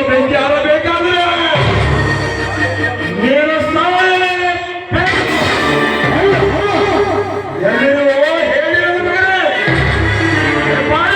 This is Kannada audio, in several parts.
ಬೆಂಕಿ ಹಾರಬೇಕಾದ್ರೆ ನೀನು ಎಲ್ಲಿರುವೋ ಹೇಳಿರೋ ಮಾಡ.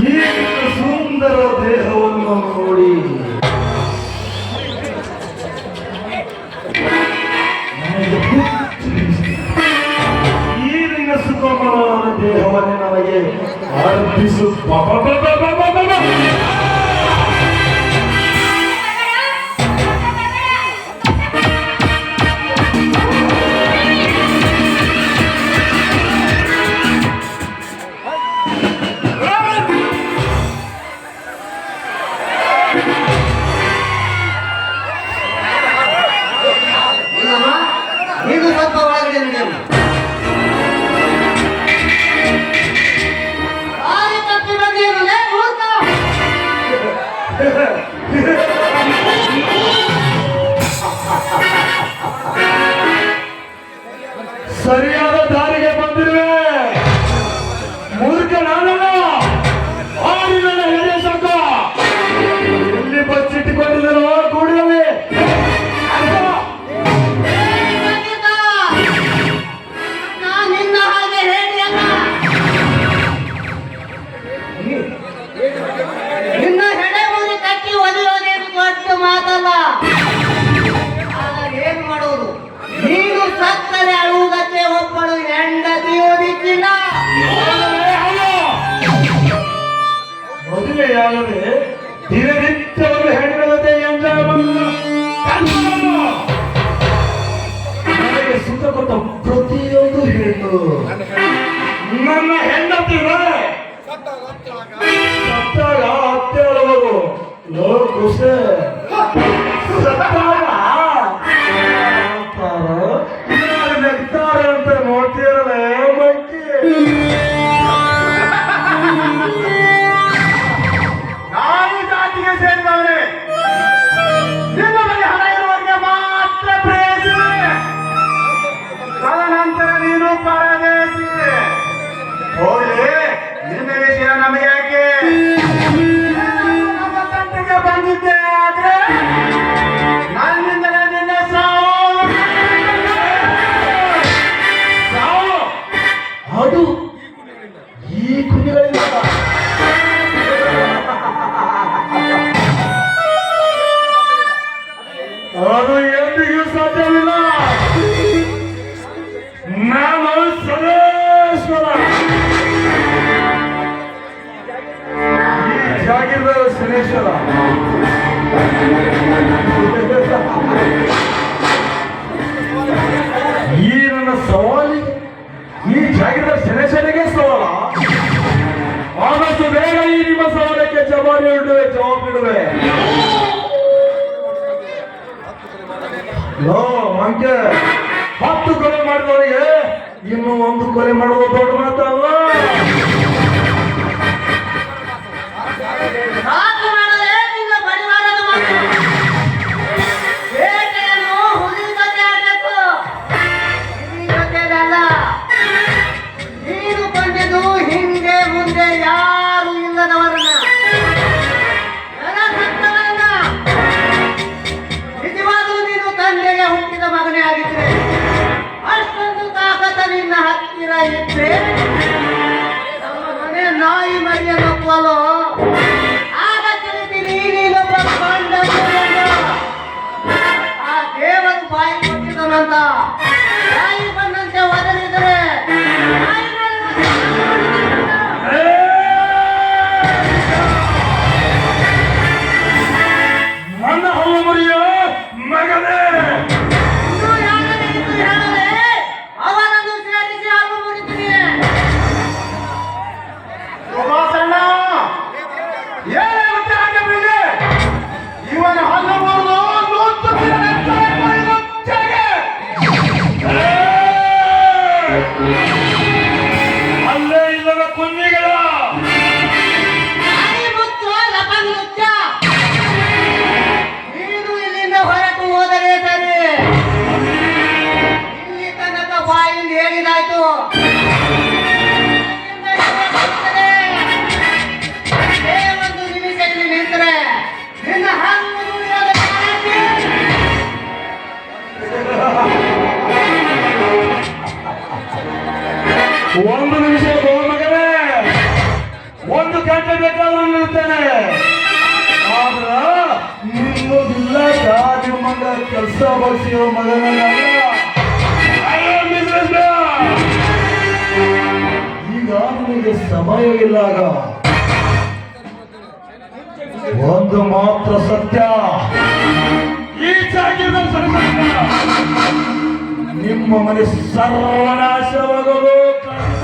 ಈ ಸುಂದರ ದೇಹವನ್ನು ನೋಡಿ ಈ ನಿನ್ನ ಸುಖಮನವಾದ ದೇಹವನ್ನೇ ನನಗೆ ಅರ್ಪಿಸು. ನೀನು ಸ್ವಲ್ಪ ಒಳಗಡೆ ನಡೆಯಮ್ಮ. ತಪ್ಪಿ ಬಂದಿರಲೇ ಮೂರ್ಖ. ಸರಿಯಾದ ದಾರಿಗೆ ಬಂದಿರುವೆ. ಮೂರ್ಖ ನಾನಲ್ಲ, ಆಡಿನ ಹೆಡೆ ಸಾಕ. ಎಲ್ಲಿ ಬಚ್ಚಿಟ್ಟುಕೊಂಡಿದ್ದನೋ ಕೂಡಲೇ ನಿನ್ನ ಹೆಡೆ ಮುರಿ ಕಟ್ಟಿ ಒದೆಯೋದೇನು ದೊಡ್ಡ ಮಾತಲ್ಲ. ಏನ್ ಮಾಡೋದು? ನೀನು ಸತ್ತರೆ ಅಳುವುದಕ್ಕೆ ಒಬ್ಬಳು ಹೆಂಡತಿಯೋದಿಕ್ಕಿಲ್ಲ. ಮದುವೆಯಾಗದೆ ದಿನನಿತ್ಯವನ್ನು ಹೆಣ್ಣಿನತೆ ನನಗೆ ಸುಖ ಕೊಟ್ಟ ಪ್ರತಿಯೊಂದು ಹೆಣ್ಣು ನನ್ನ ಹೆಂಡತಿ ಸತ್ತಾಗ ಹತ್ಯೆಯವರು ಖುಷಿ ಸತ್ತಾಗ ನೆಗ್ತಾರೆ ಅಂತ ನೋಡ್ತೀರಲ್ಲ ಮಕ್ಕಿ. ನಾನು ಜಾತಿಗೆ ಸೇರಿದವನೇ. ನಿನ್ನ ಬಳಿ ಹಣ ಇರುವವರಿಗೆ ಮಾತ್ರ ಪ್ರೇಯಸಿ, ತದನಂತರ ನೀನು ಪರದೇಶಿ. ಹೋಗಿ ನಿನ್ನ ವಿಷಯ ನಮಗೆ ಯಾಕೆ? ನಮ್ಮ ತಂಟೆಗೆ ಬಂದಿದ್ದೆ ಆದ್ರೆ ನನ್ನಿಂದಲೇ ನಿನ್ನ ಸಾವು. ಅದು ಈ ಕುರಿಗಳಿಂದ. ಅದು ಎಂದಿಗೂ ಸಾಧ್ಯವಿಲ್ಲ. ನಾನು ಸದೇಶ್ವರ, ಈ ಜಾಗಿರದ ಶನೇಶ್ವರ. ಈ ನನ್ನ ಸವಾಲಿಗೆ, ಈ ಜಾಗಿರದ ಶನೇಶ್ವರಿಗೆ ಸವಾಲ. ಆದಷ್ಟು ಬೇಗ ಈ ನಿಮ್ಮ ಸವಾಲಕ್ಕೆ ಜವಾಬಿಡುವೆ. ಮಂಕೆ 10 ಕೊಲೆ ಮಾಡಿದವರಿಗೆ ಇನ್ನು 1 ಕೊಲೆ ಮಾಡುವುದು ದೊಡ್ಡ ಮಾತಲ್ಲ. ನೀನು ಕೊಂಡಿದ್ದು ಹಿಂದೆ ಮುಂದೆ ಯಾರು ಇಲ್ಲದವರನ್ನ, ನಿಜವಾಗಲೂ ನೀನು ತಂದೆಗೆ ಹುಟ್ಟಿದ ಮಗನೇ ಆಗಿದ್ರೆ ಅಷ್ಟೊಂದು ತಾಕತ್ತ ನಿನ್ನ ಇದ್ರೆ ನಮ್ಮ ಮನೆ ನಾಯಿ ಮರಿಯನ್ನು ಕೊಲು ಆಗ ತಿಳಿತೀನಿ ನೀನೊಬ್ಬ ಗಂಡಸು ಎಂದು. ಆ ದೇವರು ಬಾಯಿ ಕೊಟ್ಟಿದನಂತ ಬಾಯಿ ಬಂದಂತೆ ಒದರಿದರೆ ನನ್ನ ಹಲ್ಲು ಮುರಿಯ ಮಗನೇ, ಇನ್ನೂ ಯಾರಿಗಿತ್ತು ಹೇಳಲೇ? ಅವನನ್ನು ಸೇರಿಸಿ ಹಲ್ಲು ಮುರಿತೀನಿ. ಸುಭಾಸಣ್ಣ, ಏನಾಗುತ್ತೆ ಆಗಬಿಡಿ. ಇವನ ಹಲ್ಲು ಮುರಿದು ನೂತ್ತು ಅಲ್ಲೇ ಇಲ್ಲದ ಕುಂದಿಗಳ ನಾಯಿ ಮುಚ್ಚು, ಲಪಂಗ ಮುಚ್ಚ. ನೀನು ಇಲ್ಲಿಂದ ಹೊರಟು ಹೋದರೆ ಸರಿ. ಇಲ್ಲಿ ತನಕ ಬಾಯಿಂದ ಹೇಳಿದಾಯ್ತು. ಇಲ್ಲಿಂದ ಇಲ್ಲೇ ಬರ್ತಾರೆ. ಒಂದೇ ಒಂದು ನಿಮಿಷ ಇಲ್ಲಿ ನಿಂತರೆ ನಿನ್ನ ಹಲ್ಲು ಮುರಿಯೋದ ಗ್ಯಾರಂಟಿ. ಒಂದು ನಿಮಿಷ ಮಗನೇ, ಒಂದು ಗಂಟೆ ಬೇಕಾದ್ರೂ ನಿಲ್ತೇನೆ. ಆದ್ರ ನಿಮ್ಮದಿಲ್ಲ ಗಾಡಿ ಮಗ ಕೆಲಸ ಬಳಸಿರೋ ಮಗನ ಈಗ ನಿಮಗೆ ಸಮಯ ಇಲ್ಲ. ಒಂದು ಮಾತ್ರ ಸತ್ಯ, ಈ ಜಾಗದ ನಿಮ್ಮ ಮನೆ ಸರ್ವನಾಶವಾಗಲು ಕಂಡ